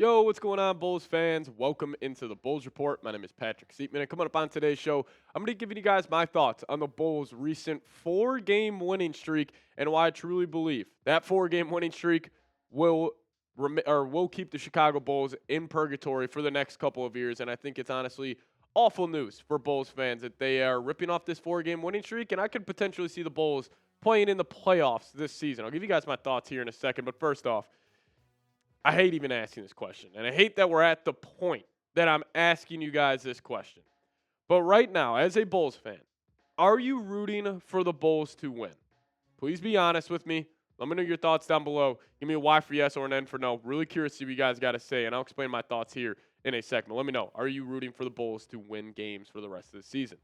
Yo, what's going on, Bulls fans? Welcome into the Bulls Report. My name is Patrick Siepman, and coming up on today's show, I'm going to be giving you guys my thoughts on the Bulls' recent four-game winning streak and why I truly believe that four-game winning streak will keep the Chicago Bulls in purgatory for the next couple of years. And I think it's honestly awful news for Bulls fans that they are ripping off this four-game winning streak, and I could potentially see the Bulls playing in the playoffs this season. I'll give you guys my thoughts here in a second, but first off, I hate even asking this question, and I hate that we're at the point that I'm asking you guys this question. But right now, as a Bulls fan, are you rooting for the Bulls to win? Please be honest with me. Let me know your thoughts down below. Give me a Y for yes or an N for no. Really curious to see what you guys got to say, and I'll explain my thoughts here in a second. Let me know. Are you rooting for the Bulls to win games for the rest of the season?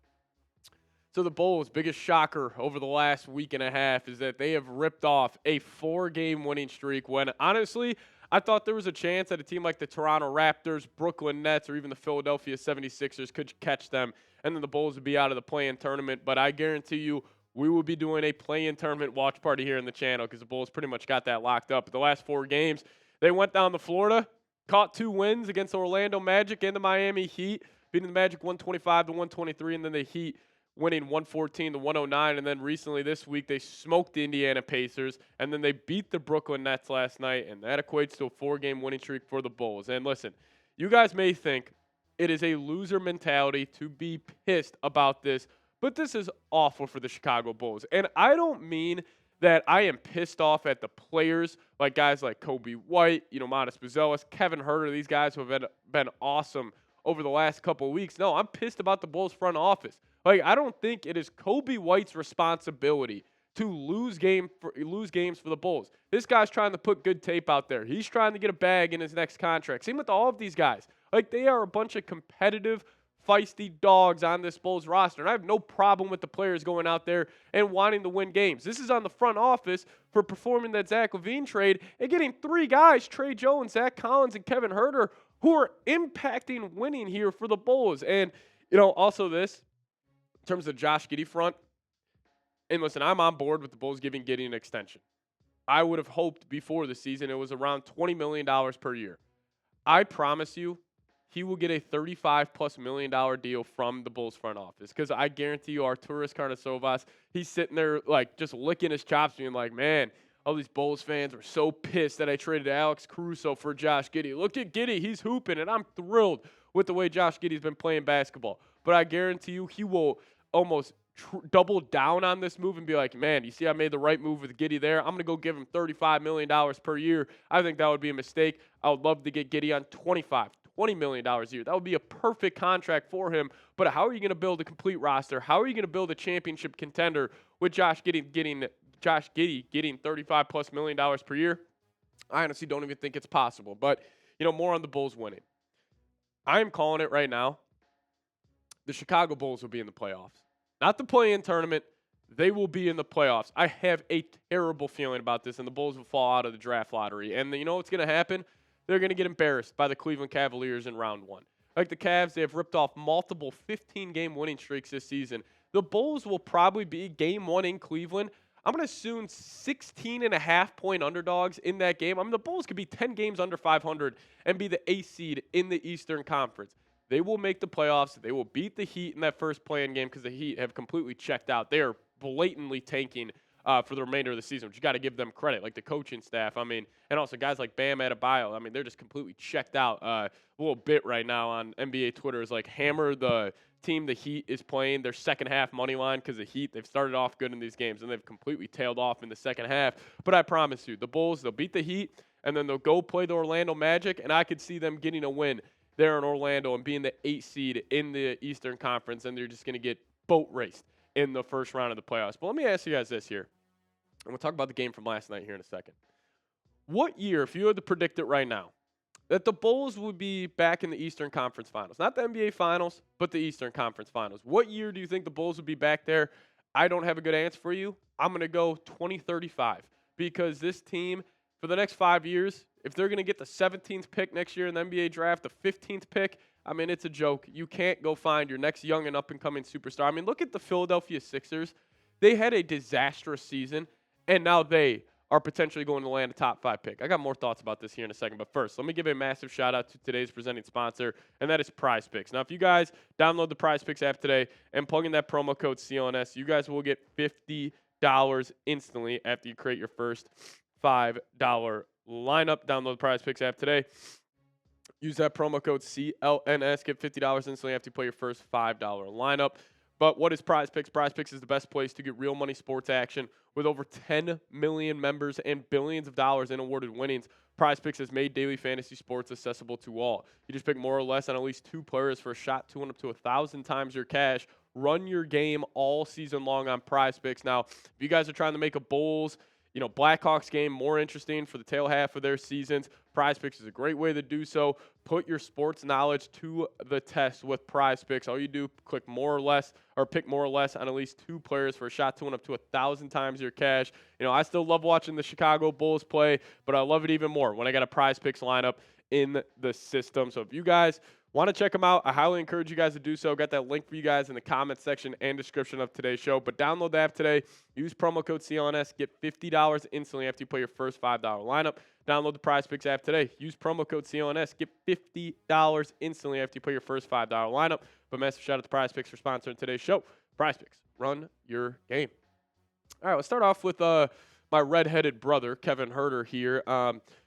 So the Bulls' biggest shocker over the last week and a half is that they have ripped off a four-game winning streak when, honestly, I thought there was a chance that a team like the Toronto Raptors, Brooklyn Nets, or even the Philadelphia 76ers could catch them, and then the Bulls would be out of the play-in tournament. But I guarantee you we will be doing a play-in tournament watch party here in the channel because the Bulls pretty much got that locked up. But the last four games, they went down to Florida, caught two wins against the Orlando Magic and the Miami Heat, beating the Magic 125-123, and then the Heat winning 114-109, and then recently this week they smoked the Indiana Pacers, and then they beat the Brooklyn Nets last night, and that equates to a four-game winning streak for the Bulls. And listen, you guys may think it is a loser mentality to be pissed about this, but this is awful for the Chicago Bulls. And I don't mean that I am pissed off at the players, like guys like Coby White, Notis Buzelis, Kevin Huerter, these guys who have been awesome over the last couple of weeks. No, I'm pissed about the Bulls front office. Like, I don't think it is Coby White's responsibility to lose games for the Bulls. This guy's trying to put good tape out there. He's trying to get a bag in his next contract. Same with all of these guys. Like, they are a bunch of competitive, feisty dogs on this Bulls roster. And I have no problem with the players going out there and wanting to win games. This is on the front office for performing that Zach LaVine trade and getting three guys, Trey Jones, Zach Collins, and Kevin Huerter, who are impacting winning here for the Bulls. And, also this, in terms of Josh Giddey front, and listen, I'm on board with the Bulls giving Giddey an extension. I would have hoped before the season it was around $20 million per year. I promise you he will get a $35+ million deal from the Bulls front office because I guarantee you Arturas Karnisovas, he's sitting there like just licking his chops being like, man, all these Bulls fans were so pissed that I traded Alex Caruso for Josh Giddey. Look at Giddey, he's hooping, and I'm thrilled with the way Josh Giddey's been playing basketball. But I guarantee you he will almost double down on this move and be like, man, you see I made the right move with Giddey there. I'm going to go give him $35 million per year. I think that would be a mistake. I would love to get Giddey on $20 million a year. That would be a perfect contract for him. But how are you going to build a complete roster? How are you going to build a championship contender with Josh Giddey getting $35+ million per year? I honestly don't even think it's possible. But, more on the Bulls winning. I am calling it right now. The Chicago Bulls will be in the playoffs. Not the play-in tournament. They will be in the playoffs. I have a terrible feeling about this, and the Bulls will fall out of the draft lottery. And you know what's going to happen? They're going to get embarrassed by the Cleveland Cavaliers in round one. Like the Cavs, they have ripped off multiple 15-game winning streaks this season. The Bulls will probably be game one in Cleveland. I'm going to assume 16.5-point underdogs in that game. I mean, the Bulls could be 10 games under 500 and be the 8th seed in the Eastern Conference. They will make the playoffs. They will beat the Heat in that first play-in game because the Heat have completely checked out. They are blatantly tanking for the remainder of the season, which you got to give them credit, like the coaching staff. I mean, and also guys like Bam Adebayo. I mean, they're just completely checked out. A little bit right now on NBA Twitter is like hammer the team the Heat is playing their second half money line because the Heat, they've started off good in these games and they've completely tailed off in the second half. But I promise you, the Bulls, they'll beat the Heat and then they'll go play the Orlando Magic, and I could see them getting a win there in Orlando and being the 8th seed in the Eastern Conference, and they're just going to get boat raced in the first round of the playoffs. But let me ask you guys this here. And we'll talk about the game from last night here in a second. What year, if you had to predict it right now, that the Bulls would be back in the Eastern Conference Finals? Not the NBA Finals, but the Eastern Conference Finals. What year do you think the Bulls would be back there? I don't have a good answer for you. I'm going to go 2035 because this team, for the next 5 years, if they're going to get the 17th pick next year in the NBA draft, the 15th pick, I mean, it's a joke. You can't go find your next young and up-and-coming superstar. I mean, look at the Philadelphia Sixers. They had a disastrous season, and now they are potentially going to land a top 5 pick. I got more thoughts about this here in a second, but first, let me give a massive shout out to today's presenting sponsor, and that is PrizePicks. Now, if you guys download the PrizePicks app today and plug in that promo code CLNS, you guys will get $50 instantly after you create your first $5 lineup. Download the PrizePicks app today. Use that promo code CLNS. Get $50 instantly after you play your first $5 lineup. But what is PrizePicks? PrizePicks is the best place to get real money sports action with over 10 million members and billions of dollars in awarded winnings. PrizePicks has made daily fantasy sports accessible to all. You just pick more or less on at least 2 players for a shot to win up to 1,000 times your cash. Run your game all season long on PrizePicks. Now, if you guys are trying to make a Bulls, Blackhawks game more interesting for the tail half of their seasons, PrizePicks is a great way to do so. Put your sports knowledge to the test with PrizePicks. All you do, pick more or less on at least 2 players for a shot to win up to 1,000 times your cash. I still love watching the Chicago Bulls play, but I love it even more when I got a PrizePicks lineup in the system. So if you guys want to check them out, I highly encourage you guys to do so. Got that link for you guys in the comment section and description of today's show. But download the app today. Use promo code CLNS. Get $50 instantly after you play your first $5 lineup. Download the PrizePicks app today. Use promo code CLNS. Get $50 instantly after you play your first $5 lineup. But massive shout out to PrizePicks for sponsoring today's show. PrizePicks, run your game. All right, let's start off with my redheaded brother, Kevin Herter here.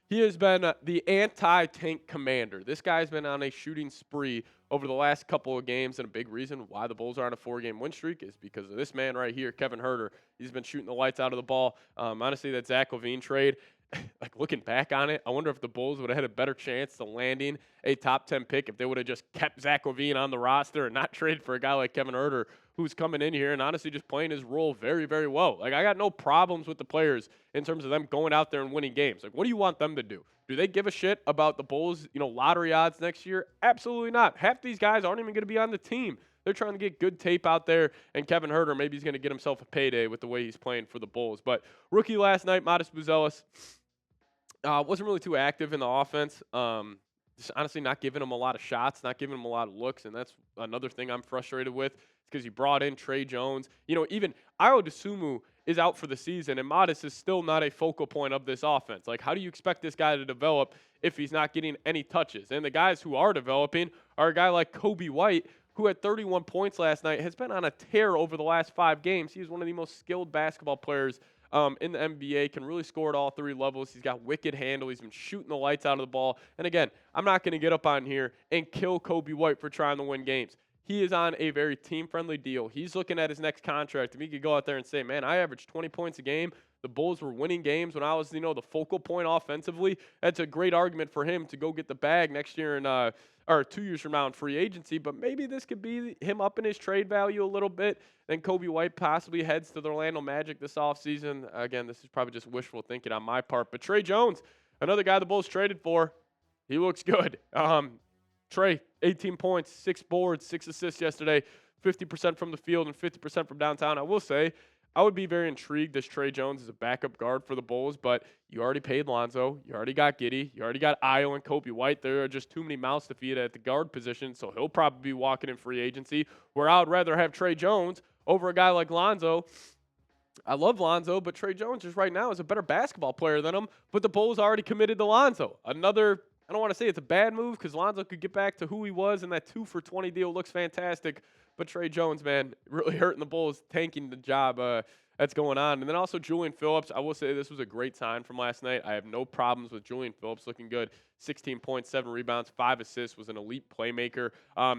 He has been the anti-tank commander. This guy's been on a shooting spree over the last couple of games, and a big reason why the Bulls are on a 4-game win streak is because of this man right here, Kevin Herter. He's been shooting the lights out of the ball. Honestly, that Zach LaVine trade, like looking back on it, I wonder if the Bulls would have had a better chance to landing a top 10 pick if they would have just kept Zach LaVine on the roster and not traded for a guy like Kevin Herter, who's coming in here and honestly just playing his role very, very well. Like, I got no problems with the players in terms of them going out there and winning games. Like, what do you want them to do? Do they give a shit about the Bulls, lottery odds next year? Absolutely not. Half these guys aren't even going to be on the team. They're trying to get good tape out there, and Kevin Herter, maybe he's going to get himself a payday with the way he's playing for the Bulls. But rookie last night, Modest Buzelis, wasn't really too active in the offense. Just honestly not giving him a lot of shots, not giving him a lot of looks, and that's another thing I'm frustrated with. It's because you brought in Trey Jones. Even Ayo Dosunmu is out for the season, and Modest is still not a focal point of this offense. Like, how do you expect this guy to develop if he's not getting any touches? And the guys who are developing are a guy like Coby White, who had 31 points last night, has been on a tear over the last 5 games. He's one of the most skilled basketball players in the NBA, can really score at all 3 levels. He's got wicked handle. He's been shooting the lights out of the ball. And again, I'm not going to get up on here and kill Coby White for trying to win games. He is on a very team-friendly deal. He's looking at his next contract. If he could go out there and say, man, I averaged 20 points a game. The Bulls were winning games when I was, the focal point offensively. That's a great argument for him to go get the bag next year or 2 years from now in free agency. But maybe this could be him up in his trade value a little bit. Then Coby White possibly heads to the Orlando Magic this offseason. Again, this is probably just wishful thinking on my part. But Trey Jones, another guy the Bulls traded for, he looks good. Trey, 18 points, 6 boards, 6 assists yesterday, 50% from the field and 50% from downtown. I will say, I would be very intrigued as Trey Jones is a backup guard for the Bulls, but you already paid Lonzo. You already got Giddey. You already got Ayo and Coby White. There are just too many mouths to feed at the guard position, so he'll probably be walking in free agency, where I would rather have Trey Jones over a guy like Lonzo. I love Lonzo, but Trey Jones just right now is a better basketball player than him, but the Bulls already committed to Lonzo. Another, I don't want to say it's a bad move because Lonzo could get back to who he was, and that 2-for-20 deal looks fantastic. But Trey Jones, man, really hurting the Bulls, tanking the job that's going on. And then also Julian Phillips. I will say this was a great sign from last night. I have no problems with Julian Phillips looking good. 16 points, 7 rebounds, 5 assists, was an elite playmaker.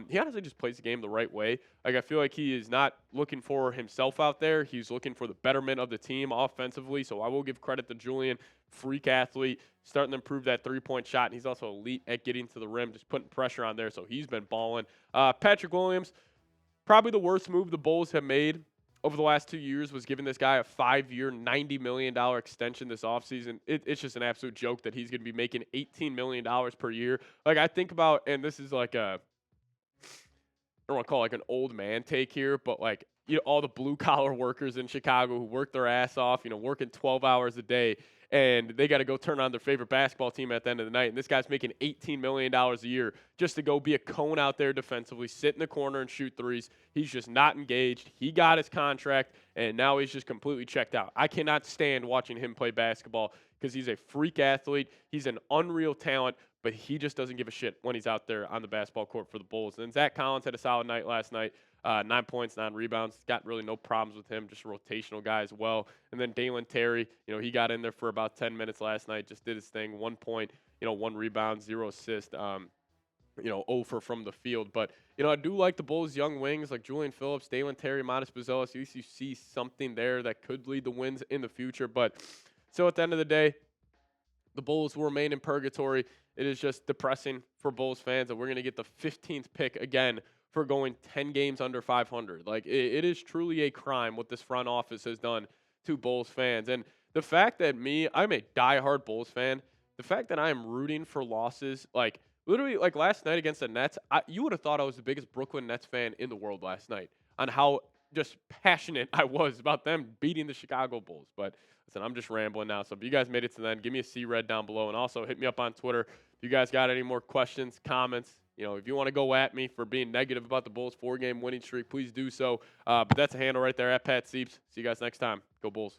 He honestly just plays the game the right way. Like, I feel like he is not looking for himself out there. He's looking for the betterment of the team offensively. So I will give credit to Julian, freak athlete, starting to improve that 3-point shot. And he's also elite at getting to the rim, just putting pressure on there. So he's been balling. Patrick Williams, probably the worst move the Bulls have made over the last 2 years was giving this guy a 5-year, $90 million extension this offseason. It's just an absolute joke that he's going to be making $18 million per year. Like, I think about, and this is like I don't want to call it like an old man take here, but like, all the blue-collar workers in Chicago who work their ass off, working 12 hours a day, and they got to go turn on their favorite basketball team at the end of the night. And this guy's making $18 million a year just to go be a cone out there defensively, sit in the corner and shoot threes. He's just not engaged. He got his contract, and now he's just completely checked out. I cannot stand watching him play basketball because he's a freak athlete. He's an unreal talent, but he just doesn't give a shit when he's out there on the basketball court for the Bulls. And Zach Collins had a solid night last night. 9 points, 9 rebounds. Got really no problems with him. Just a rotational guy as well. And then Dalen Terry, he got in there for about 10 minutes last night. Just did his thing. 1 point, 1 rebound, 0 assist. 0 from the field. But, I do like the Bulls' young wings like Julian Phillips, Dalen Terry, Modest Buzelis. At least you see something there that could lead the wins in the future. But still, at the end of the day, the Bulls will remain in purgatory. It is just depressing for Bulls fans that we're going to get the 15th pick again for going 10 games under 500. Like, it is truly a crime what this front office has done to Bulls fans. And the fact that I'm a diehard Bulls fan, the fact that I am rooting for losses, like, literally, like last night against the Nets, you would have thought I was the biggest Brooklyn Nets fan in the world last night on how just passionate I was about them beating the Chicago Bulls. But listen, I'm just rambling now. So if you guys made it to the end, give me a C-Red down below. And also hit me up on Twitter if you guys got any more questions, comments. If you want to go at me for being negative about the Bulls' 4-game winning streak, please do so. But that's a handle right there at Pat Sieps. See you guys next time. Go Bulls.